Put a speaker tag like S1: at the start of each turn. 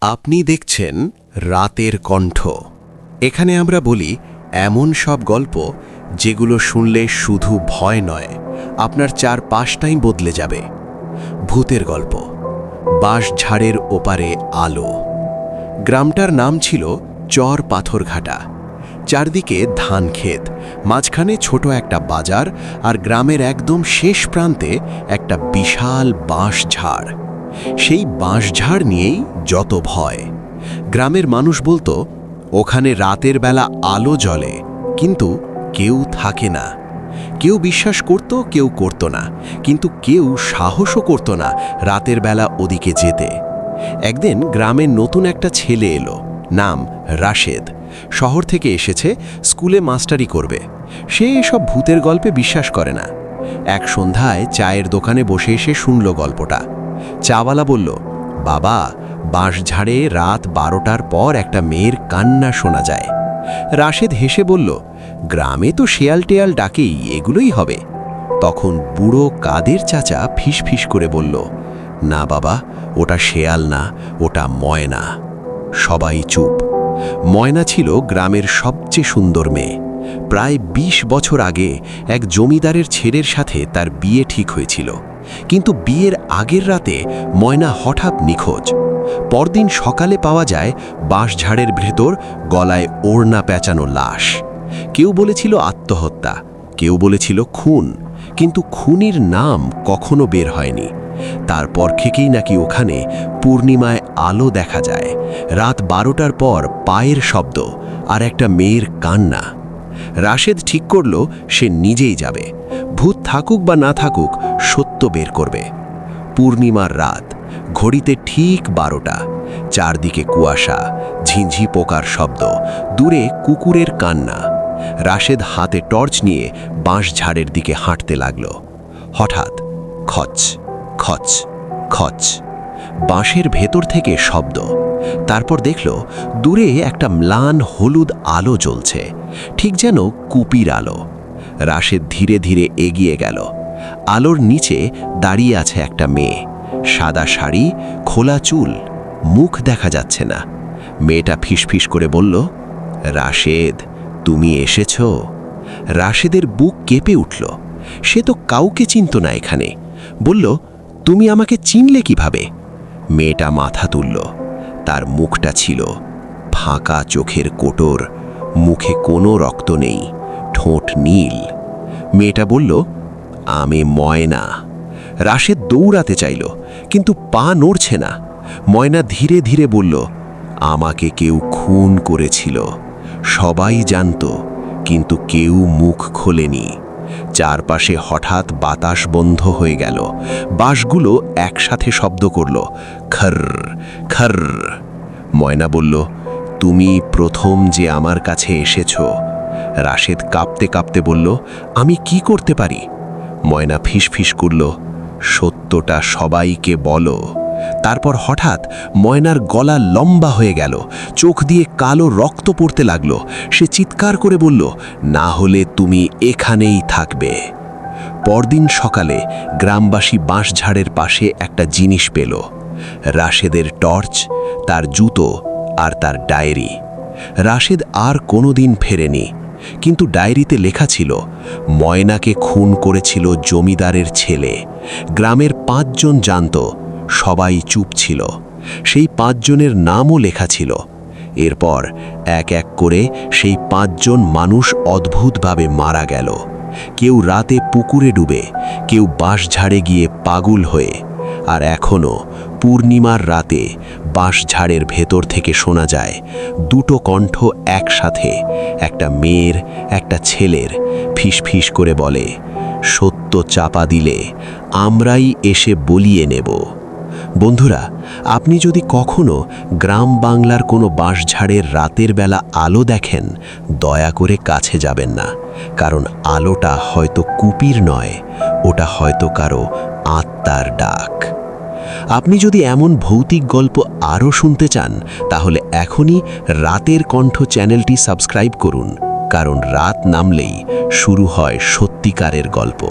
S1: আপনি দেখছেন রাতের কণ্ঠ। এখানে আমরা বলি এমন সব গল্প যেগুলো শুনলে শুধু ভয় নয়, আপনার চারপাশটাই বদলে যাবে। ভূতের গল্প, বাঁশঝাড়ের ওপারে আলো। গ্রামটার নাম ছিল চর পাথরঘাটা। চারদিকে ধান ক্ষেত, মাঝখানে ছোট একটা বাজার, আর গ্রামের একদম শেষ প্রান্তে একটা বিশাল বাঁশঝাড়। সেই বাঁশঝাড় নিয়েই যত ভয়। গ্রামের মানুষ বলতো ওখানে রাতের বেলা আলো জ্বলে, কিন্তু কেউ থাকে না। কেউ বিশ্বাস করত, কেউ করত না, কিন্তু কেউ সাহসও করত না রাতের বেলা ওদিকে যেতে। একদিন গ্রামের নতুন একটা ছেলে এলো, নাম রাশেদ। শহর থেকে এসেছে, স্কুলে মাস্টারি করবে। সে এসব ভূতের গল্পে বিশ্বাস করে না। এক সন্ধ্যায় চায়ের দোকানে বসে এসে শুনল গল্পটা। চাওয়ালা বলল, বাবা, বাঁশঝাড়ে রাত 12টার পর একটা মেয়ের কান্না শোনা যায়। রাশেদ হেসে বলল, গ্রামে তো শেয়াল টেয়াল ডাকেই, এগুলোই হবে। তখন বুড়ো কাদের চাচা ফিসফিস করে বলল, না বাবা, ওটা শেয়াল না, ওটা ময়না। সবাই চুপ। ময়না ছিল গ্রামের সবচেয়ে সুন্দর মেয়ে। প্রায় 20 বছর আগে এক জমিদারের ছেলের সাথে তার বিয়ে ঠিক হয়েছিল, কিন্তু বিয়ের আগের রাতে ময়না হঠাৎ নিখোঁজ। পরদিন সকালে পাওয়া যায় বাঁশঝাড়ের ভেতর গলায় ওড়না পেঁচানো লাশ। কেউ বলেছিল আত্মহত্যা, কেউ বলেছিল খুন, কিন্তু খুনির নাম কখনো বের হয়নি। তারপর থেকেই নাকি ওখানে পূর্ণিমায় আলো দেখা যায়, রাত 12টার পর পায়ের শব্দ আর একটা মেয়ের কান্না। রাশেদ ঠিক করল সে নিজেই যাবে। ভূত থাকুক বা না থাকুক, সত্য বের করবে। পূর্ণিমার রাত, ঘড়িতে ঠিক 12টা। চারদিকে কুয়াশা, ঝিঁঝি পোকার শব্দ, দূরে কুকুরের কান্না। রাশেদ হাতে টর্চ নিয়ে বাঁশঝাড়ের দিকে হাঁটতে লাগল। হঠাৎ খচ খচ খচ, বাঁশের ভেতর থেকে শব্দ। তারপর দেখল দূরে একটা ম্লান হলুদ আলো জ্বলছে, ঠিক যেন কুপির আলো। রাশেদ ধীরে ধীরে এগিয়ে গেল। আলোর নিচে দাঁড়িয়ে আছে একটা মেয়ে, সাদা শাড়ি, খোলা চুল, মুখ দেখা যাচ্ছে না। মেয়েটা ফিসফিস করে বলল, রাশেদ, তুমি এসেছ? রাশেদের বুক কেঁপে উঠল। সে তো কাউকে চিনত না এখানে। বলল, তুমি আমাকে চিনলে কিভাবে? মেয়েটা মাথা তুলল। তার মুখটা ছিল ফাঁকা চোখের কোটর, মুখে কোনো রক্ত নেই, ঠোঁট নীল। মেয়েটা বলল, আমি ময়না। রাশেদ দৌড়াতে চাইল, কিন্তু পা নড়ছে না। ময়না ধীরে ধীরে বলল, আমাকে কেউ খুন করেছিল, সবাই জানত, কিন্তু কেউ মুখ খোলেনি। চারপাশে হঠাৎ বাতাস বন্ধ হয়ে গেল। বাঁশগুলো একসাথে শব্দ করল, খর খর। ময়না বলল, তুমি প্রথম যে আমার কাছে এসেছ। রাশেদ কাঁপতে কাঁপতে বলল, আমি কি করতে পারি? ময়না ফিসফিস করল, সত্যটা সবাইকে বলো। তারপর হঠাৎ ময়নার গলা লম্বা হয়ে গেল, চোখ দিয়ে কালো রক্ত পড়তে লাগলো। সে চিৎকার করে বলল, না হলে তুমি এখানেই থাকবে। পরদিন সকালে গ্রামবাসী বাঁশঝাড়ের পাশে একটা জিনিস পেল, রাশেদের টর্চ, তার জুতো আর তার ডায়েরি। রাশেদ আর কোনোদিন ফেরেনি, কিন্তু ডায়েরিতে লেখা ছিল, ময়নাকে খুন করেছিল জমিদারের ছেলে। গ্রামের 5 জন জানত, সবাই চুপ ছিল। সেই 5 জনের নামও লেখা ছিল। এরপর এক এক করে সেই 5 জন মানুষ অদ্ভুতভাবে মারা গেল। কেউ রাতে পুকুরে ডুবে, কেউ বাঁশঝাড়ে গিয়ে পাগল হয়ে। আর এখনও পূর্ণিমার রাতে বাঁশঝাড়ের ভেতর থেকে শোনা যায় 2টো কণ্ঠ একসাথে, একটা মেয়ের, একটা ছেলের, ফিসফিস করে বলে, সত্য চাপা দিলে আমরাই এসে বলিয়ে নেব। বন্ধুরা, আপনি যদি কখনো গ্রাম বাংলার কোনো বাঁশঝাড়ের রাতের বেলা আলো দেখেন, দয়া করে কাছে যাবেন না, কারণ আলোটা হয়তো কুপির নয়, ওটা হয়তো কারো আত্মার ডাক। আপনি যদি এমন ভৌতিক গল্প আরও শুনতে চান, তাহলে এখনই রাতের কণ্ঠ চ্যানেলটি সাবস্ক্রাইব করুন, কারণ রাত নামলেই শুরু হয় সত্যিকারের গল্প।